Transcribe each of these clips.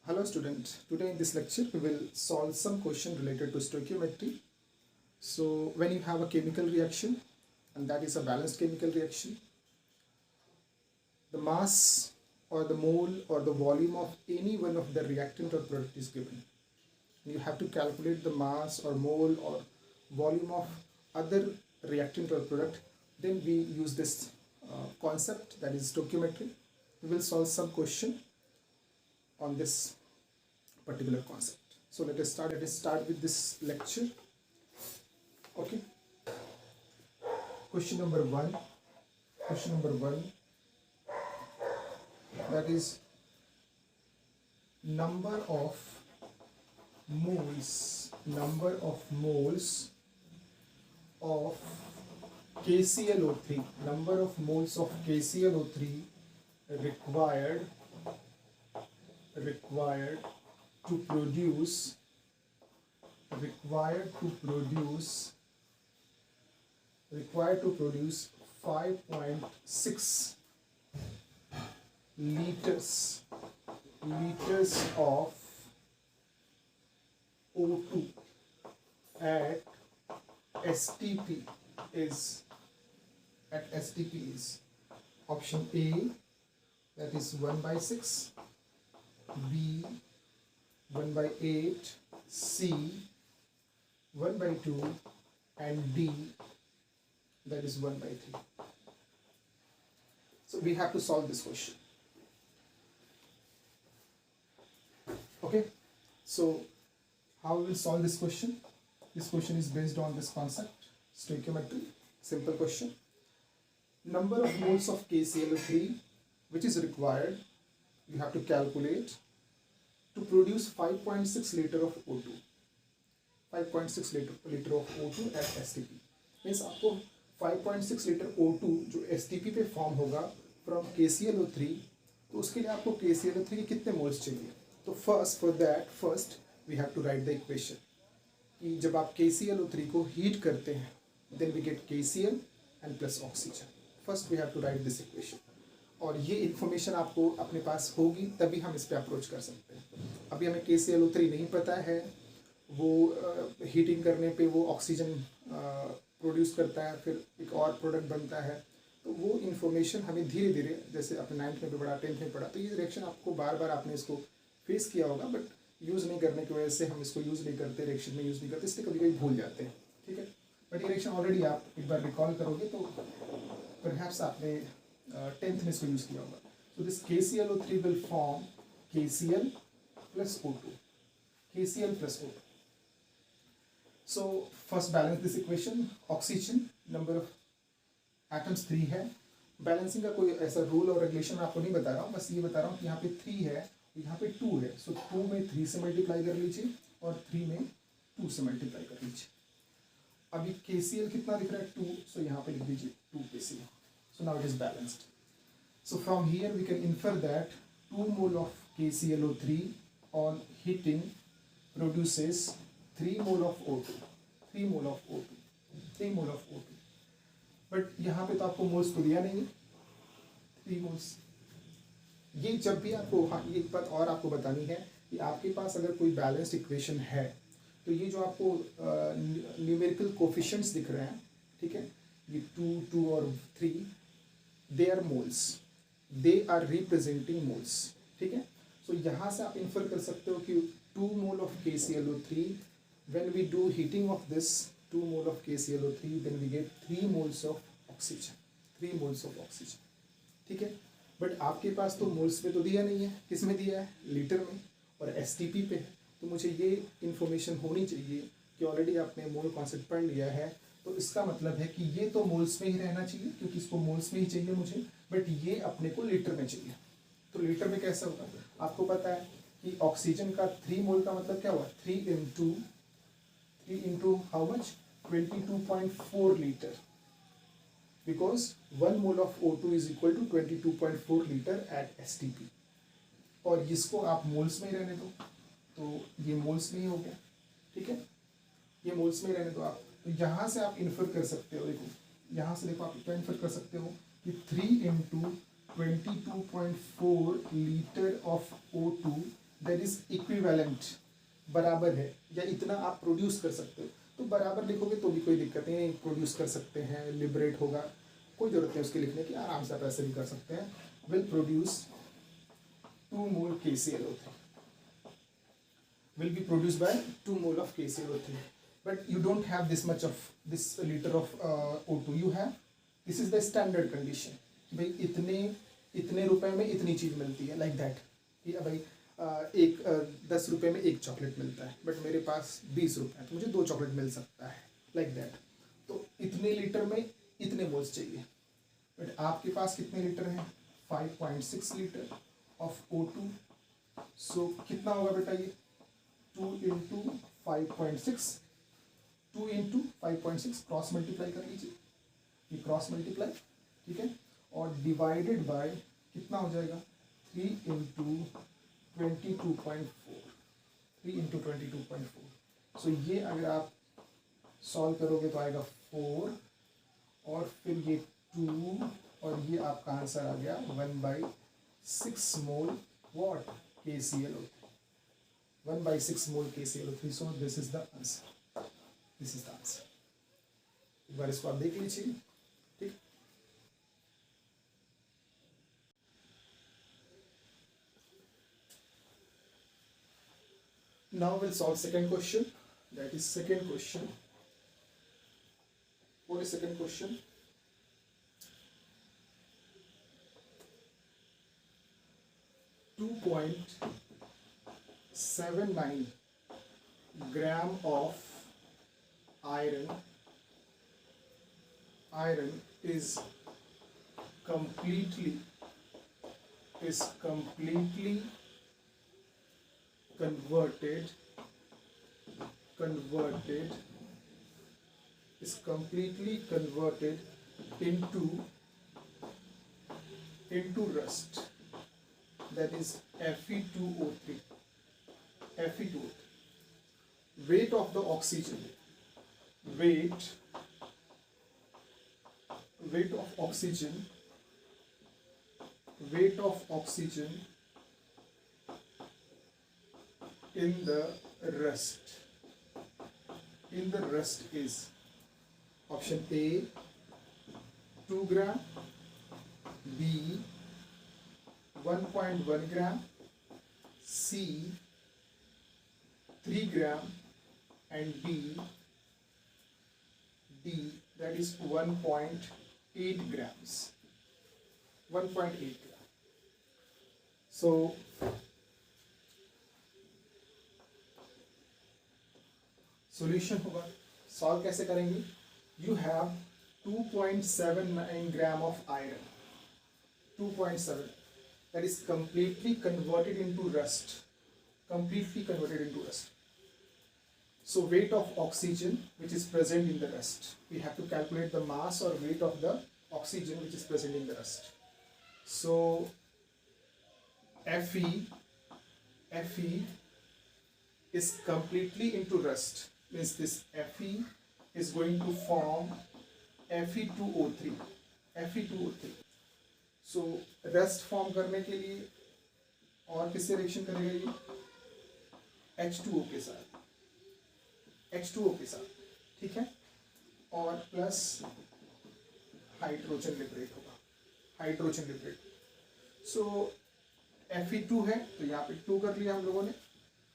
Hello students, today in this lecture we will solve some question related to stoichiometry. So when you have a chemical reaction and that is a balanced chemical reaction, the mass or the mole or the volume of any one of the reactant or product is given. You have to calculate the mass or mole or volume of other reactant or product. Then we use this concept, that is stoichiometry. We will solve some question on this particular concept. So let us start with this lecture. Okay. Question number one, that is number of moles of KClO3, number of moles of KClO3 required to produce 5.6 liters of O2 at STP is option A, that is 1/6, B 1/8, C 1/2, and D, that is 1/3. So we have to solve this question. Okay, so how we will solve this question? This question is based on this concept, stoichiometry. Simple question. Number of moles of KClO3 which is required, you have to calculate to produce 5.6 liter of O2. 5.6 liter of O2 at STP. Means आपको 5.6 litre O2 जो STP पे form होगा from KClO3, तो उसके लिए आपको KClO3 के कितने मोल्स चाहिए? तो first we have to write the equation कि जब आप KClO3 को हीट करते हैं then we get KCl and plus oxygen. First we have to write this equation, और ये इन्फॉर्मेशन आपको अपने पास होगी तभी हम इस पर अप्रोच कर सकते हैं. अभी हमें KClO3 नहीं पता है, वो हीटिंग करने पे वो ऑक्सीजन प्रोड्यूस करता है, फिर एक और प्रोडक्ट बनता है. तो वो इन्फॉर्मेशन हमें धीरे धीरे, जैसे आपने 9th में भी पढ़ा, 10th में पढ़ा, तो ये रिएक्शन आपको बार बार आपने इसको फेस किया होगा, बट यूज़ नहीं करने की वजह से हम इसको यूज़ नहीं करते, रिएक्शन में यूज़ नहीं करते, इसलिए कभी कभी भूल जाते हैं. ठीक है, बट ये रिएक्शन ऑलरेडी आप एक बार रिकॉल करोगे तो परहैप्स आपने 10th में इसको यूज़ किया होगा. So this KClO3 will form KCl plus O2. KCl plus O2. So first balance this equation. Oxygen number of atoms 3 है. बैलेंसिंग का कोई ऐसा रूल और रेगुलेशन आपको नहीं बता रहा हूँ, बस ये बता रहा हूँ कि यहाँ पे 3 है, यहाँ पे 2 है. सो 2 में 3 से मल्टीप्लाई कर लीजिए और 3 में 2 से मल्टीप्लाई कर लीजिए. अभी KCl कितना दिख रहा है? 2. सो यहाँ पे लिख दीजिए 2 KCl. So now it is balanced. So from here we can infer that 2 mole of KClO3 on heating produces 3 mole of O2. 3 mole of O2. But यहाँ पे तो आपको मोल्स तो दिया नहीं है, 3 मोल्स. ये जब भी आपको, हाँ ये एक बात और आपको बतानी है कि आपके पास अगर कोई बैलेंस्ड इक्वेशन है तो ये जो आपको न्यूमेरिकल कोफिशिएंट्स दिख रहे हैं, ठीक है, ये 2 और 3, they are moles, they are representing moles. ठीक है, so यहाँ से आप इन्फर कर सकते हो कि 2 mole of KClO3, when we do heating of this 2 mole of KClO3, then we get 3 moles of oxygen. ठीक है, बट आपके पास तो मोल्स में तो दिया नहीं है, किस में दिया है? लीटर में, और STP पे है. तो मुझे ये इन्फॉर्मेशन होनी चाहिए कि ऑलरेडी आपने मोल कॉन्सेप्ट पढ़ लिया है, तो इसका मतलब है कि ये तो मोल्स में ही रहना चाहिए, क्योंकि इसको मोल्स में ही चाहिए मुझे, बट ये अपने को लीटर में चाहिए. तो लीटर में कैसा होगा? आपको पता है कि ऑक्सीजन का 3 मोल का मतलब क्या हुआ? 3 into how much? 22.4 litre, because 1 mole of O2 is equal to 22.4 litre at STP. और इसको आप मोल्स में ही रहने दो, तो ये मोल्स में ही हो गया. ठीक है, ये मोल्स में रहने दो आप. तो यहाँ से आप इन्फर कर सकते हो, देखो यहाँ से देखो आप क्या इन्फर कर सकते हो कि 3 into 22.4 litre of O2 that is equivalent, बराबर है, या इतना आप प्रोड्यूस कर सकते हो, तो बराबर लिखोगे तो भी कोई दिक्कत नहीं, प्रोड्यूस कर सकते हैं, लिबरेट होगा, कोई जरूरत नहीं उसके लिखने की, आराम से आप ऐसे भी कर सकते हैं। Will produce 2 mole KClO3, will be produced by 2 mole of KClO3, but you don't have this much of this liter of O2 you have, this is the standard condition कि भाई इतने रुपए में इतनी चीज़ मिलती है, लाइक दैट कि भाई 10 रुपए में एक चॉकलेट मिलता है, बट मेरे पास 20 रुपए है तो मुझे 2 चॉकलेट मिल सकता है, लाइक दैट। तो इतने लीटर में इतने मोल्स चाहिए, बट आपके पास कितने लीटर हैं, 5.6 लीटर ऑफ O2, सो कितना होगा बेटा ये 2 इंटू 5.6, 2 इंटू 5.6 क्रॉस मल्टीप्लाई कर लीजिए, ये क्रॉस मल्टीप्लाई, ठीक है, और डिवाइडेड बाय कितना हो जाएगा 3 इंटू 22.4, 3 इंटू 22.4। सो ये अगर आप सॉल्व करोगे तो आएगा 4, और फिर ये 2, और ये आपका आंसर आ गया 1/6 mole what KClO3, 1/6 mole KClO3। So this is the answer, this is the answer. एक बार इसको आप देख लीजिए, ठीक। Now we'll solve second question, that is second question. What is second question? .79 gram of iron is completely converted into rust, that is Fe2O3. Weight of the oxygen, weight of oxygen in the rust is option A 2 gram, B 1.1 gram, C 3 gram, and D that is 1.8 grams. 1.8 gram. So solution होगा, solve कैसे करेंगे, you have 2.79 gram of iron, 2.7, that is completely converted into rust. So weight of oxygen which is present in the rust, we have to calculate the mass or weight of the oxygen which is present in the rust. So Fe is completely into rust, means this Fe is going to form Fe2O3. So rust form करने के लिए और किससे reaction करेगा ये, H2O के साथ, ठीक है, और प्लस हाइड्रोजन लिबरेट होगा, सो Fe2 है तो यहाँ पे 2 कर लिया हम लोगों ने,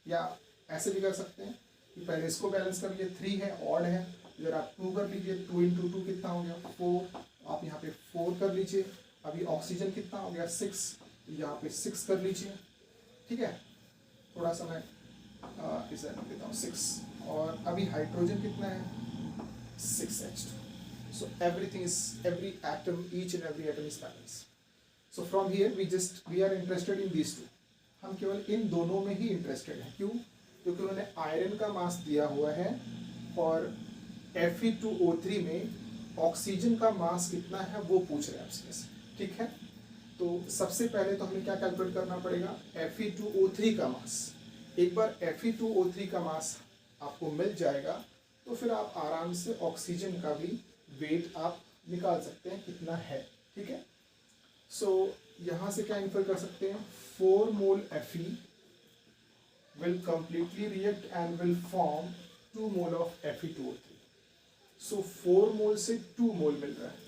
या ऐसे भी कर सकते हैं कि पहले इसको बैलेंस कर लिए, 3 है, ऑड है, इधर आप 2 कर लीजिए, 2 इंटू 2 कितना हो गया 4, आप यहाँ पे 4 कर लीजिए, अभी ऑक्सीजन कितना हो गया 6, यहाँ पे 6 कर लीजिए, ठीक है, थोड़ा सा मैं इसे रख देता हूँ 6, और अभी हाइड्रोजन कितना है 6H2, so every atom, each and every atom is balanced. So from here we are interested in these two, हम केवल इन दोनों में ही इंटरेस्टेड हैं, क्यों, क्योंकि उन्होंने आयरन का मास दिया हुआ है और Fe2O3 में ऑक्सीजन का मास कितना है वो पूछ रहे हैं आपसे, ठीक है। तो सबसे पहले तो हमें क्या कैलकुलेट करना पड़ेगा, Fe2O3 का मास। एक बार Fe2O3 का मास आपको मिल जाएगा तो फिर आप आराम से ऑक्सीजन का भी वेट आप निकाल सकते हैं कितना है, ठीक है। सो यहाँ से क्या इन्फर कर सकते हैं, 4 मोल Fe will completely react and will form 2 mole of Fe2O3. So 4 मोल से 2 मोल मिल रहा है।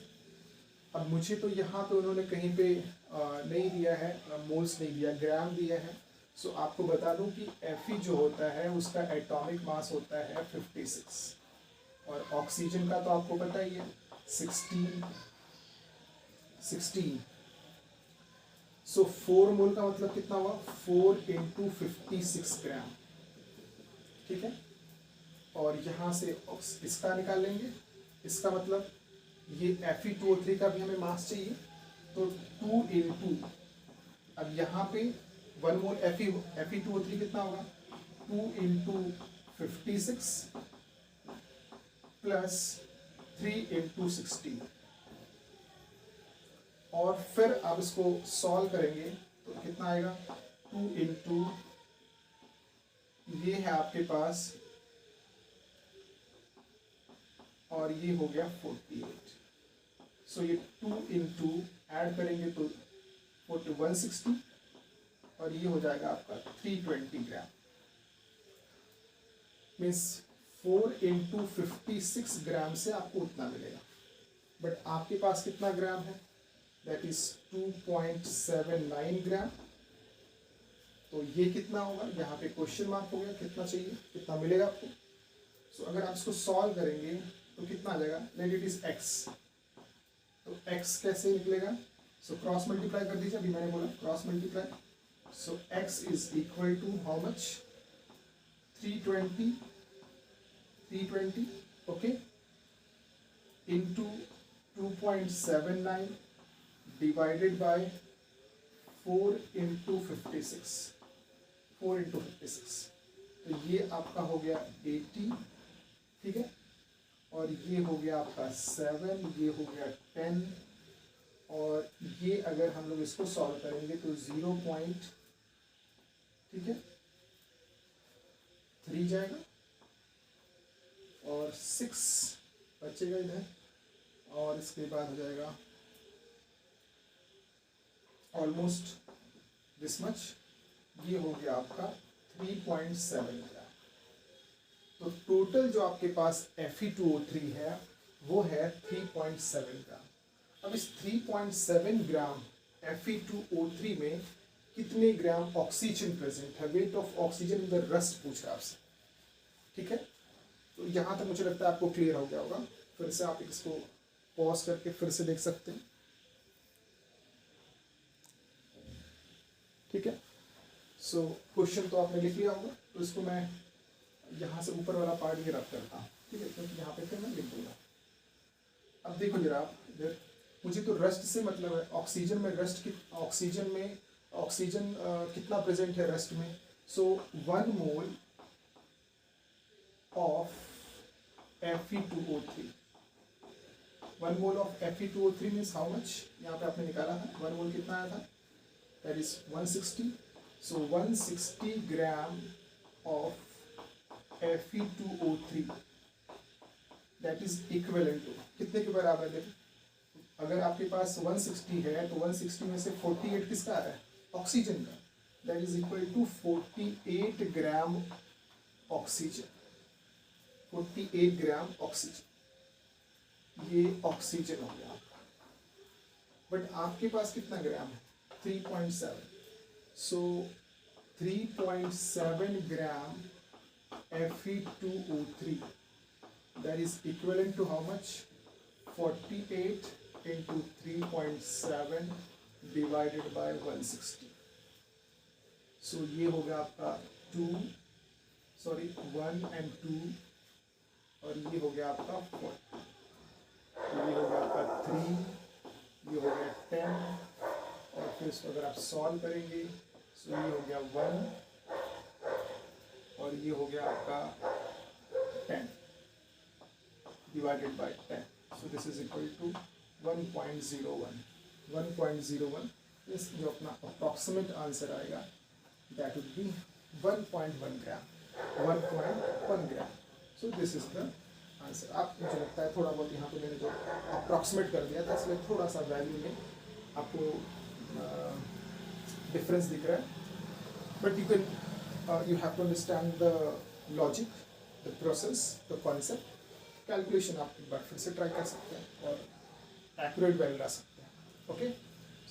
अब मुझे तो यहाँ पे उन्होंने कहीं पे नहीं दिया है, मोल्स नहीं दिया, ग्राम दिया है। सो आपको बता दूं कि Fe जो होता है उसका एटॉमिक मास होता है 56 और ऑक्सीजन का तो आपको पता ही है 16। सो 4 मोल का मतलब कितना हुआ, 4 × 56 ग्राम, ठीक है। और यहाँ से इसका निकाल लेंगे, इसका मतलब ये Fe2O3 का भी हमें मास चाहिए, तो 2 × अब यहाँ पे 1 मोल Fe2O3 कितना होगा, 2 × 56 प्लस 3 × 16। और फिर आप इसको सॉल्व करेंगे तो कितना आएगा, 2 × ये है आपके पास और ये हो गया 48। सो ये 2 × ऐड करेंगे तो 160 और ये हो जाएगा आपका 320 ग्राम। मीन्स 4 × 56 ग्राम से आपको उतना मिलेगा। बट आपके पास कितना ग्राम है, दैट इज 2.79 ग्राम। तो ये कितना होगा, यहाँ पे क्वेश्चन मार्क हो गया, कितना चाहिए, कितना मिलेगा आपको। सो अगर आप इसको सॉल्व करेंगे तो कितना आ जाएगा, लेट इट इज x। तो x कैसे निकलेगा, सो क्रॉस मल्टीप्लाई कर दीजिए, अभी मैंने बोला cross multiply. So x is equal to how much, 320 okay, into 2.79 divided by 4 × 56। तो ये आपका हो गया 80, ठीक है। और ये हो गया आपका 7, ये हो गया 10 और ये अगर हम लोग इसको सॉल्व करेंगे तो 0 पॉइंट, ठीक है, 3 जाएगा और 6 बचेगा इधर और इसके बाद हो जाएगा ऑलमोस्ट दिस मच। ये हो गया आपका 3.7 ग्राम। तो टोटल जो आपके पास Fe2O3 है वो है 3.7 ग्राम। अब इस 3.7 ग्राम Fe2O3 में कितने ग्राम ऑक्सीजन प्रेजेंट है, weight of oxygen in the rust पूछ रहा है आपसे, ठीक है। तो यहाँ तक मुझे लगता है आपको क्लियर हो गया होगा। फिर से आप इसको पॉज करके फिर से देख सकते हैं, ठीक है। सो क्वेश्चन तो आपने लिख लिया होगा, तो इसको मैं यहाँ से ऊपर वाला पार्ट ये रख करता हूँ, ठीक है, क्योंकि यहाँ पे फिर मैं लिख दूंगा। अब देखो जरा आप इधर, मुझे तो रस्ट से मतलब है ऑक्सीजन में रस्ट की, ऑक्सीजन कितना प्रेजेंट है रस्ट में। सो 1 mole of Fe2O3, 1 mole of Fe2O3 means how much, यहाँ पे आपने निकाला था 1 मोल कितना आया था, दैट इज 160। सो 160 gram of Fe2O3 that is equivalent to कितने के बराबर है। अगर आपके पास 160 है तो 160 में से 48 किसका आ रहा है, ऑक्सीजन का, that is equal to 48 gram oxygen, 48 gram oxygen, ये ऑक्सीजन हो गया आपका। बट आपके पास कितना ग्राम है, 3.7। सो 3.7 ग्राम Fe2O3 that is equivalent to how much, 48 into 3.7 divided by 160। so ये हो गया आपका 1 and 2 और ये हो गया आपका 4, ये हो गया आपका 3, ये हो गया 10 और फिर इसको अगर आप सॉल्व करेंगे तो ये हो गया 1 और ये हो गया आपका 10 divided by 10। So this is equal to 1.01। 1.01 इस जो अपना अप्रॉक्सीमेट आंसर आएगा that would be 1.1 gram, 1.1 gram. So this is the answer. आप मुझे लगता है थोड़ा बहुत यहाँ पे मैंने जो अप्रॉक्सीमेट कर दिया था इसलिए थोड़ा सा वैल्यू में आपको डिफरेंस दिख रहा है, but you can you have to understand the logic, the process, the concept. Calculation आप एक बार फिर से ट्राई कर सकते हैं और एक्यूरेट वैल्यू ला सकते हैं. Okay,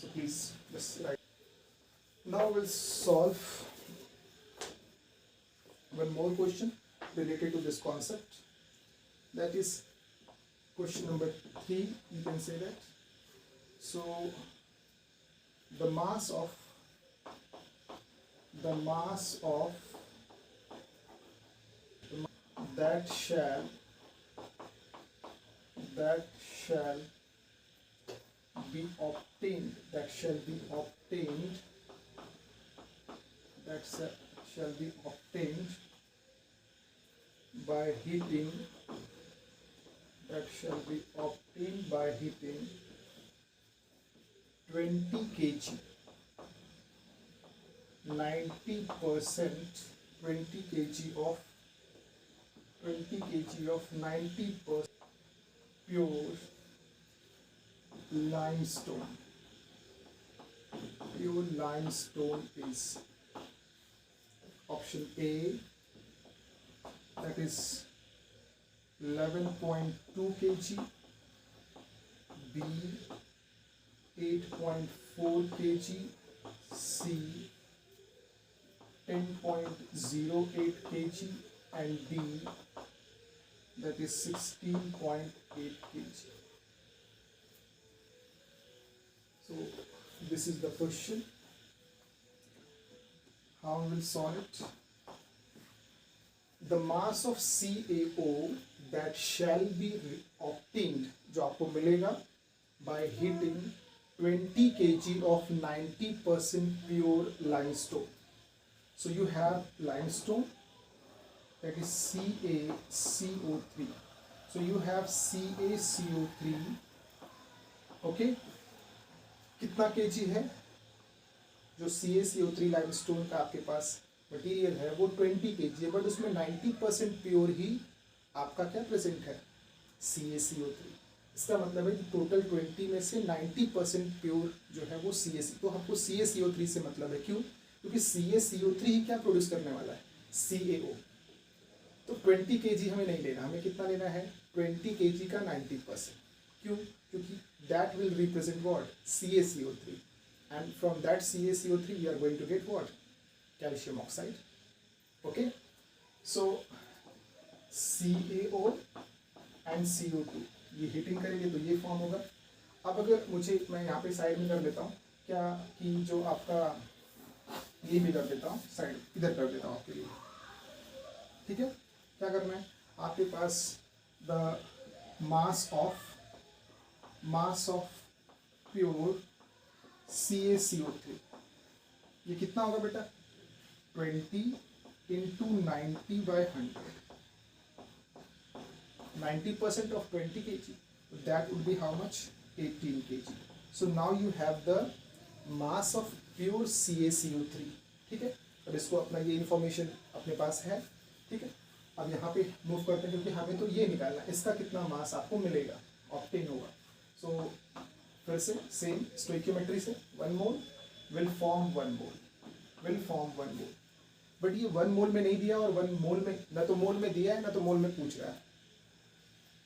so please just right. Now will solve one more question related to this concept, that is question number 3, you can say that. So the mass of that shall be obtained by heating 20 kg 90% 20 kg of 90% pure limestone is option A, that is 11.2 kg, B 8.4 kg, C 10.08 kg, and D, that is 16.8 kg. So this is the question. How we will solve it? The mass of CaO that shall be obtained, जो आपको मिलेगा by heating 20 kg of 90% pure limestone. So you have limestone, that is CaCO3. So you have CaCO3. Okay, कितना kg है? जो CaCO3 limestone का आपके पास material है वो 20 kg है, बट उसमें 90% प्योर ही आपका क्या प्रेजेंट है, CaCO3. इसका मतलब है कि टोटल 20 में से 90% प्योर जो है वो CaC, तो हमको CaCO3 से मतलब है. क्यों? क्योंकि CaCO3 ही क्या प्रोड्यूस करने वाला है, CaO. तो 20 kg हमें नहीं लेना, हमें कितना लेना है, 20 kg का 90%. क्यों? क्योंकि that will represent what, CaCO3, and from that CaCO3 we are going to get what, calcium oxide. Okay, so CaO and CO2 ये हीटिंग करेंगे तो ये फॉर्म होगा. अब अगर मुझे, मैं यहाँ पे साइड में कर देता हूँ क्या, कि जो आपका ये भी कर देता हूँ साइड, इधर कर देता हूँ आपके लिए. ठीक है, क्या करना है आपके पास, the mass of pure CaCO3, ये कितना होगा बेटा, 20 into 90/100. 90% of 20 kg, that would be how much, 18 kg. So now you have the mass of pure CaCO3. ठीक है, अब इसको अपना ये इंफॉर्मेशन अपने पास है. ठीक है, अब यहाँ पे मूव करते हैं, क्योंकि हमें तो ये निकालना है इसका कितना मास आपको मिलेगा, ऑब्टेन होगा. सो फिर से सेम स्टोइकियोमेट्री से 1 मोल विल फॉर्म 1 मोल, बट ये 1 मोल में नहीं दिया, और 1 मोल में ना तो मोल में दिया है ना तो मोल में पूछ रहा है.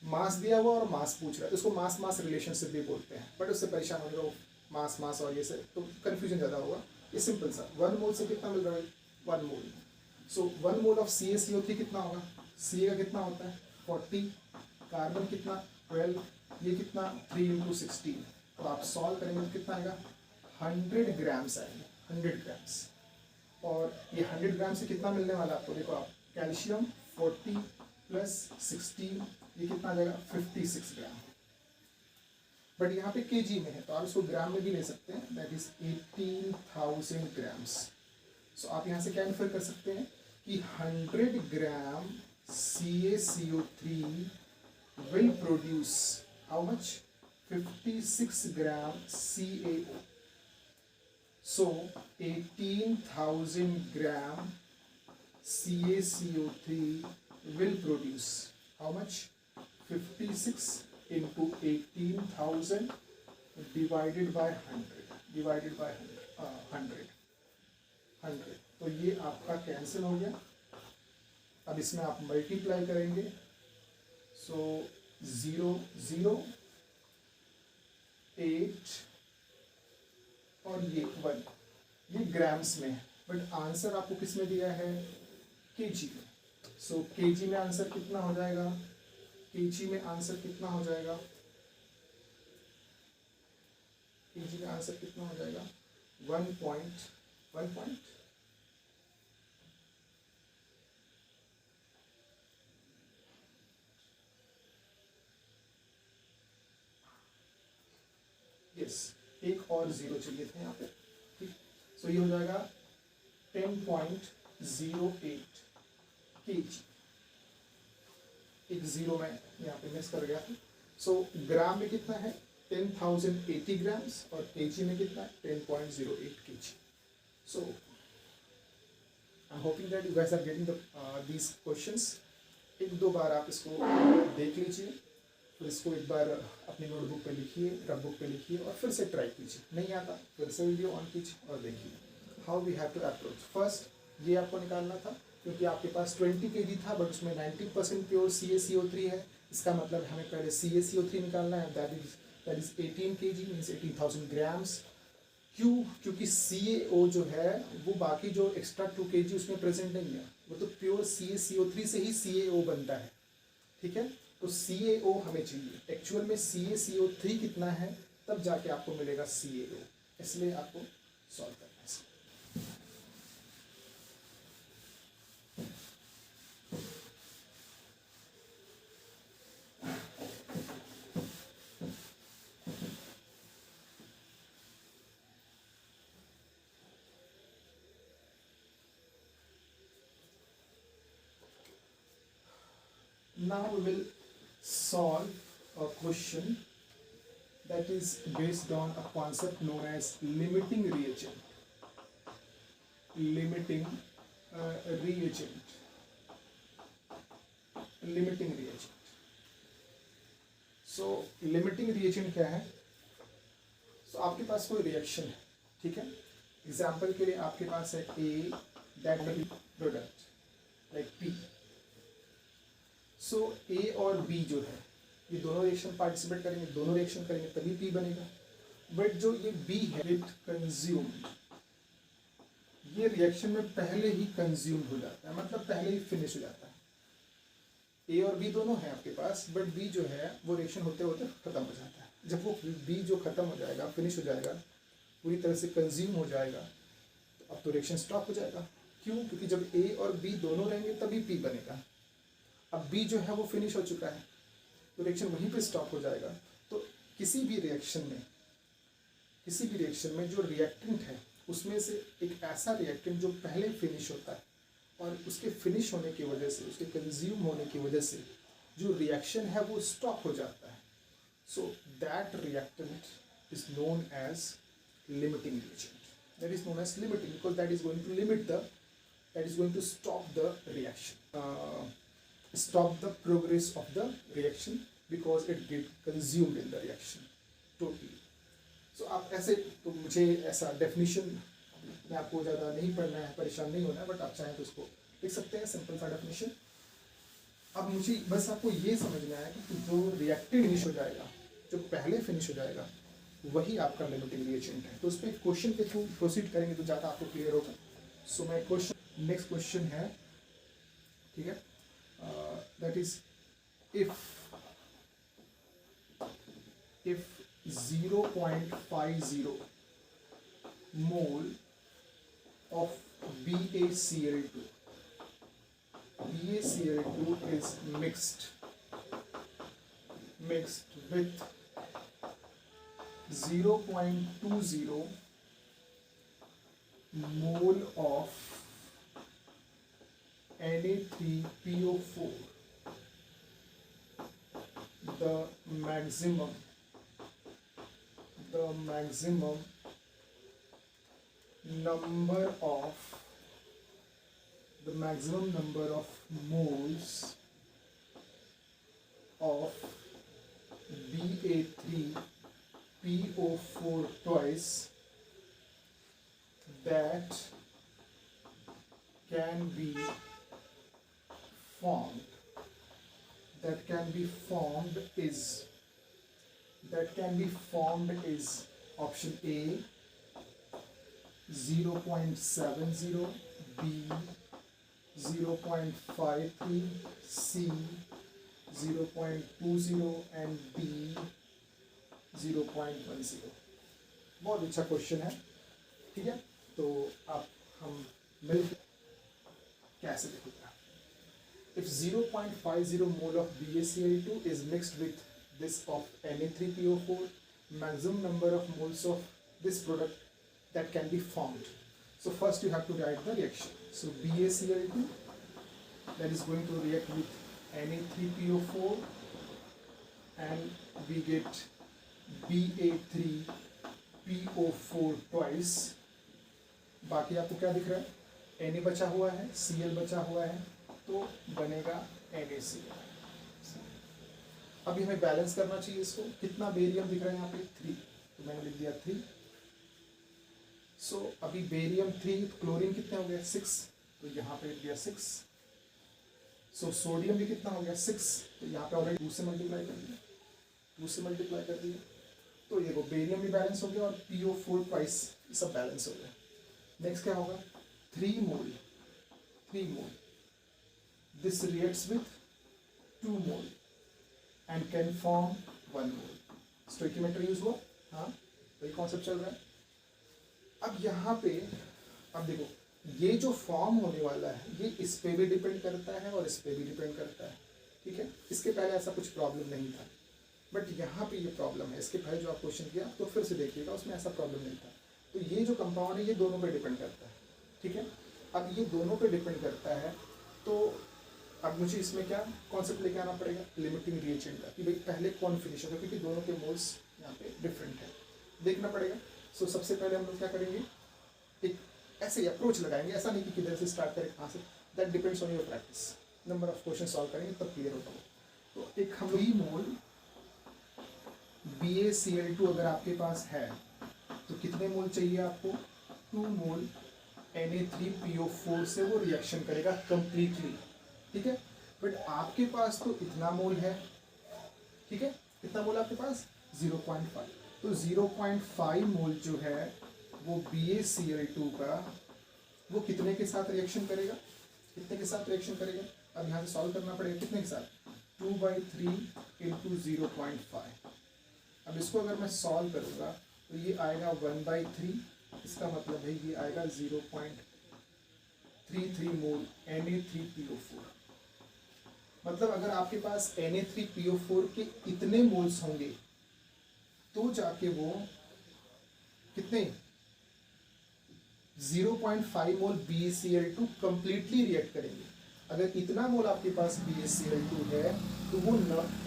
मास दिया हुआ और मास पूछ रहा है, तो इसको मास रिलेशनशिप भी बोलते हैं. बट उससे परेशान हो रहे हो, मास और ये से तो कन्फ्यूजन ज़्यादा होगा. ये सिंपल सा 1 मोल से कितना मिल रहा है, 1 मोल. सो 1 मोल ऑफ CaCO3 कितना होगा, Ca का कितना होता है 40, कार्बन कितना 12, ये कितना 3 × 16. तो आप सॉल्व करेंगे तो कितना आएगा, 100 ग्राम्स आएंगे, 100 ग्राम्स. और ये 100 ग्राम से कितना मिलने वाला आपको, देखो आप, कैल्शियम 40 + 16, ये कितना आ जाएगा 56 ग्राम. बट यहाँ पे केजी में है तो आप इसको ग्राम में भी ले सकते हैं, दैट इज 18,000 ग्राम्स. सो आप यहाँ से क्या इन्फर कर सकते हैं कि 100 ग्राम CaCO3 will produce how much, 56 gram CaO. So 18,000 gram CaCO3 will produce how much, 56 into 18,000 divided by 100, 100. तो ये आपका कैंसिल हो गया। अब इसमें आप मल्टीप्लाई करेंगे, सो 0 0 8 और ये 1, ये ग्राम्स में है, बट आंसर आपको किस में दिया है, केजी में। सो केजी में आंसर कितना हो जाएगा, केजी में आंसर कितना हो जाएगा, केजी में आंसर कितना हो जाएगा, 1.1 यस, एक और जीरो चाहिए थे यहाँ पे, ठीक। सो ये हो जाएगा 10.08 केजी, एक जीरो में यहाँ पे मिस कर गया था। सो ग्राम में कितना है, 10,080 ग्राम्स, और केजी में कितना है, 10.08 KG. So I am hoping that you guys are getting these questions. एक दो बार आप इसको देख लीजिए, फिर इसको एक बार अपनी नोटबुक पे लिखिए, रफ बुक पे लिखिए, और फिर से ट्राई कीजिए। नहीं आता फिर से वीडियो ऑन कीजिए और देखिए how we have to approach. First ये आपको निकालना था, क्योंकि आपके पास 20 kg था, बट उसमें 90% प्योर CaCO3 है। इसका मतलब हमें पहले CaCO3 निकालना है, that is 18 kg, means 18,000 grams. क्यों, क्योंकि CaO जो है वो बाकी जो एक्स्ट्रा 2 kg उसमें प्रेजेंट नहीं है, वो तो प्योर CaCO3 से ही CaO बनता है, ठीक है। तो CaO हमें चाहिए, एक्चुअल में CaCO3 कितना है, तब जाके आपको मिलेगा CaO, इसलिए आपको सॉल्व करना है। Now we will solve a question that is based on a concept known as limiting reagent. Limiting reagent. Limiting reagent. So limiting reagent क्या है? So आपके पास कोई रिएक्शन है, ठीक है। एग्जाम्पल के लिए आपके पास है A that will be product like P. So A और B जो है ये दोनों रिएक्शन पार्टिसिपेट करेंगे, दोनों रिएक्शन करेंगे तभी P बनेगा। बट जो ये B है, इट कंज्यूम, ये रिएक्शन में पहले ही कंज्यूम हो जाता है, मतलब पहले ही फिनिश हो जाता है। A और B दोनों हैं आपके पास, बट B जो है वो रिएक्शन होते होते खत्म हो जाता है। जब वो B जो खत्म हो जाएगा, फिनिश हो जाएगा, पूरी तरह से कंज्यूम हो जाएगा, तो अब तो रिएक्शन स्टॉप हो जाएगा। क्यों, क्योंकि जब A और B दोनों रहेंगे तभी P बनेगा। अब B जो है वो फिनिश हो चुका है, तो रिएक्शन वहीं पे स्टॉप हो जाएगा। तो किसी भी रिएक्शन में जो रिएक्टेंट है उसमें से एक ऐसा रिएक्टेंट जो पहले फिनिश होता है, और उसके फिनिश होने की वजह से, उसके कंज्यूम होने की वजह से जो रिएक्शन है वो स्टॉप हो जाता है। So that reactant is known as limiting reagent. That is known as limiting because that is going to stop the reaction, stop the progress of the reaction because it get consumed in the reaction totally. So आप ऐसे, तो मुझे ऐसा definition में आपको ज़्यादा नहीं पढ़ना है, परेशान नहीं होना है, बट आप चाहें तो उसको लिख सकते हैं, सिंपल सा डेफिनेशन। अब मुझे बस आपको ये समझना है कि जो रिएक्टेंट फिनिश हो जाएगा, जो पहले फिनिश हो जाएगा, वही आपका लिमिटिंग रिएजेंट है। तो उस पर क्वेश्चन के थ्रू प्रोसीड करेंगे तो ज़्यादा आपको क्लियर होगा। सो मैं नेक्स्ट क्वेश्चन है, ठीक है, that is if 0.50 mole of BaCl2 is mixed with 0.20 mole of Na3PO4, the maximum number of moles of Ba3PO4 twice that can be formed is option A 0.70, B 0.53, C 0.20 and D 0.10। बहुत अच्छा question है, ठीक है। तो अब हम मिल कैसे देखेगा। If 0.50 mole of BaCl2 is mixed with this of Na3PO4, maximum number of moles of this product that can be formed. So first you have to write the reaction. So BaCl2 that is going to react with Na3PO4 and we get Ba3PO4 twice। बाकी आपको क्या दिख रहा है, Na बचा हुआ है, Cl बचा हुआ है, तो बनेगा NaCl। अभी हमें बैलेंस करना चाहिए इसको। कितना बेरियम दिख रहा है यहाँ पे 3, तो मैंने लिख दिया 3। सो अभी बेरियम 3, क्लोरीन कितने हो गए 6, तो यहाँ पे लिख दिया 6। सो सोडियम भी कितना हो गया 6, तो यहाँ पे ऑलरेडी 2 से मल्टीप्लाई कर दिया, तो ये वो बेरियम भी बैलेंस हो गया और PO4 ट्वाइस सब बैलेंस हो गया। नेक्स्ट क्या होगा 3 मोल, this reacts with 2 mole and can form 1 mole। Stoichiometry use हुआ, हाँ वही कॉन्सेप्ट चल रहा है। अब यहाँ पे अब देखो ये जो फॉर्म होने वाला है ये इस पे भी डिपेंड करता है और इस पे भी डिपेंड करता है, ठीक है। इसके पहले ऐसा कुछ प्रॉब्लम नहीं था, बट यहाँ पे ये प्रॉब्लम है। इसके पहले जो आप क्वेश्चन किया तो फिर से देखिएगा, उसमें ऐसा प्रॉब्लम नहीं था। तो ये जो कंपाउंड है ये दोनों पे डिपेंड करता है, ठीक है। अब ये दोनों पे डिपेंड करता है, तो अब मुझे इसमें क्या कॉन्सेप्ट लेके आना पड़ेगा, लिमिटिंग रिएजेंट का, कि भाई पहले कौन फिनिश होगा, क्योंकि दोनों के मोल्स यहाँ पे डिफरेंट है, देखना पड़ेगा। सो सबसे पहले हम लोग क्या करेंगे, एक ऐसे ही अप्रोच लगाएंगे, ऐसा नहीं कि किधर से स्टार्ट करें कहाँ से, that depends on your practice. Number of question solve करेंगे तब क्लियर होता है। तो एक हम 3 मोल BaCl2 अगर आपके पास है तो कितने मोल चाहिए आपको, 2 मोल Na3PO4 से वो रिएक्शन करेगा कंप्लीटली, ठीक है। बट आपके पास तो इतना मोल है, ठीक है। कितना मोल आपके पास 0.5, तो 0.5 मोल जो है वो BaCl2 का वो कितने के साथ रिएक्शन करेगा, अब यहाँ से सॉल्व करना पड़ेगा कितने के साथ, 2/3 × 0.5। अब इसको अगर मैं सॉल्व करूँगा तो ये आएगा 1/3, इसका मतलब है ये आएगा 0.33 मोल Na3PO4। मतलब अगर आपके पास Na3PO4 के इतने मोल्स होंगे तो जाके वो कितने 0.5 मोल BaCl2 कंप्लीटली रिएक्ट करेंगे। अगर इतना मोल आपके पास BaCl2 है तो वो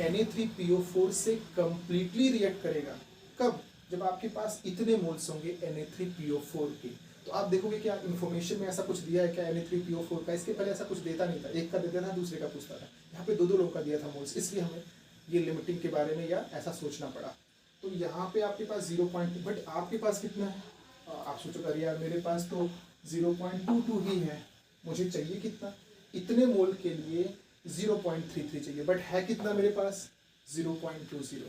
Na3PO4 से कंप्लीटली रिएक्ट करेगा। कब, जब आपके पास इतने मोल्स होंगे Na3PO4 के। तो आप देखोगे कि इन्फॉर्मेशन में ऐसा कुछ दिया है क्या Na3PO4 का, इसके पहले ऐसा कुछ देता नहीं था, एक का देता था दूसरे का पूछता था, यहाँ पे 2 लोगों का दिया था मोल्स, इसलिए हमें ये लिमिटिंग के बारे में या ऐसा सोचना पड़ा। तो यहाँ पे आपके पास 0.2, बट आपके पास कितना है, आप सोचो अरे यार मेरे पास तो 0.22 ही है, मुझे चाहिए कितना, इतने मोल के लिए 0.33 चाहिए, बट है कितना मेरे पास 0.20।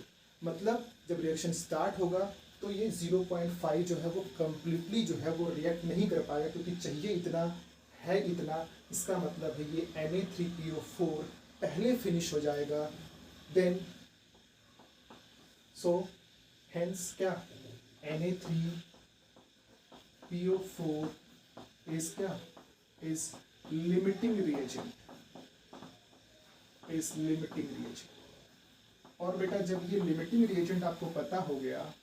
मतलब जब रिएक्शन स्टार्ट होगा तो ये 0.5 जो है वो कम्प्लीटली जो है वो रिएक्ट नहीं कर पाएगा, क्योंकि चाहिए इतना, है इतना। इसका मतलब है ये Na3PO4 पहले फिनिश हो जाएगा, देन सो हेंस क्या Na3PO4 इज क्या, इज लिमिटिंग रिएजेंट, और बेटा जब ये लिमिटिंग रिएजेंट आपको पता हो गया,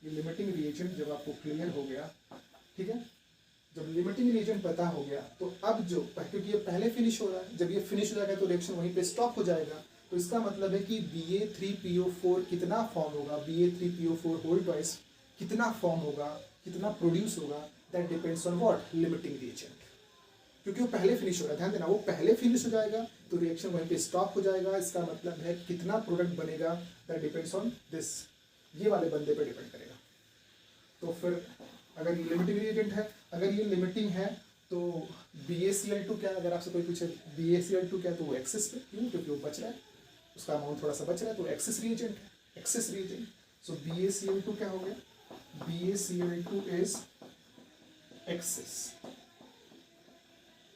ये लिमिटिंग रिएजेंट जब आपको क्लियर हो गया, ठीक है, जब लिमिटिंग रिएजेंट पता हो गया तो अब जो, क्योंकि ये पहले फिनिश हो रहा है, जब ये फिनिश हो जाएगा तो रिएक्शन वहीं पे स्टॉप हो जाएगा। तो इसका मतलब है कि Ba3PO4 कितना फॉर्म होगा, Ba3PO4 होल ट्वाइस कितना फॉर्म होगा, कितना प्रोड्यूस होगा, that depends on what, limiting reagent. क्योंकि वो पहले फिनिश हो रहा है, ध्यान देना, वो पहले फिनिश हो जाएगा तो रिएक्शन वहीं पे स्टॉप हो जाएगा। इसका मतलब है कितना प्रोडक्ट बनेगा, दैट डिपेंड्स ऑन दिस, ये वाले बंदे पे डिपेंड करेगा। तो फिर अगर ये लिमिटिंग रिएजेंट है, अगर ये लिमिटिंग है तो BaCl2 क्या, अगर आपसे कोई पूछे BaCl2 क्या, तो वो एक्सेस पे, क्यों, क्योंकि वो बच रहा है, उसका अमाउंट थोड़ा सा बच रहा है, तो एक्सेस रिएजेंट है, एक्सेस रिएजेंट। सो BaCl2 क्या हो गया, BaCl2 इज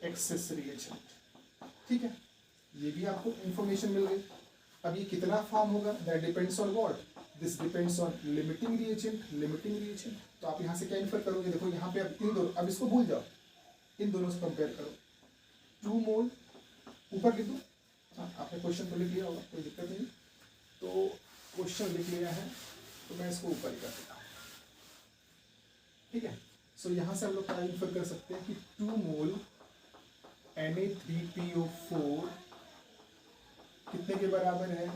एक्सेस रिएजेंट। ठीक है, ये भी आपको इंफॉर्मेशन मिल गई। अब ये कितना फॉर्म होगा, that depends on what, this depends on limiting reagent. तो आप यहाँ से क्या इन्फर करोगे, देखो यहाँ पे अब इन दोनों, अब इसको भूल जाओ, इन दोनों से कंपेयर करो। 2 मोल ऊपर लिख दो, हाँ आपने क्वेश्चन तो लिख लिया होगा, कोई दिक्कत नहीं, तो क्वेश्चन लिख लिया है तो मैं इसको ऊपर ही कर देता हूँ। ठीक है, सो यहाँ से हम लोग क्या इन्फर कर सकते हैं कि 2 मोल Na3PO4 कितने के बराबर है,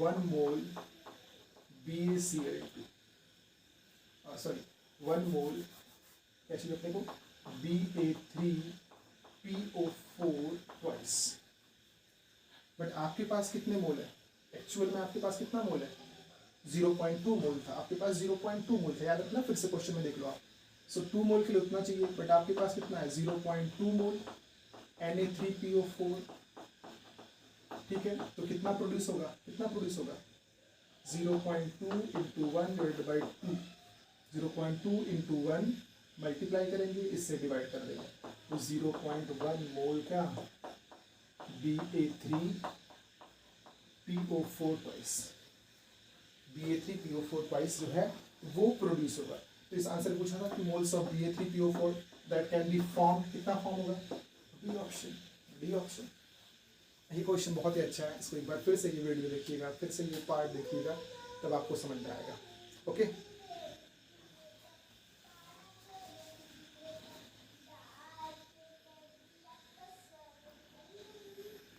1 मोल BaCl2, सॉरी 1 मोल क्या चाहिए अपने को, Ba3PO4 ट्वाइस। बट आपके पास कितने मोल है, एक्चुअल में आपके पास कितना मोल है, 0.2 मोल था, आपके पास 0.2 मोल था, याद रखना, फिर से क्वेश्चन में देख लो आप। सो 2 मोल के लिए उतना चाहिए, बट आपके पास कितना है, 0.2 मोल Na3PO4। ठीक है, तो कितना प्रोड्यूस होगा, 0.2 into 1 divide by 2, 0.2 into 1 multiply करेंगे, इससे डिवाइड कर देंगे, तो 0.1 मोल का Ba3PO4 ट्वाइस, Ba3PO4 ट्वाइस जो है वो प्रोड्यूस होगा। तो इस आंसर पूछा था कि moles of Ba3PO4 that can be form, कितना फॉर्म होगा, डी ऑप्शन। ये क्वेश्चन बहुत ही अच्छा है, इसको एक बार फिर से ये वीडियो देखिएगा, फिर से ये पार्ट देखिएगा, तब आपको समझ में आएगा। ओके।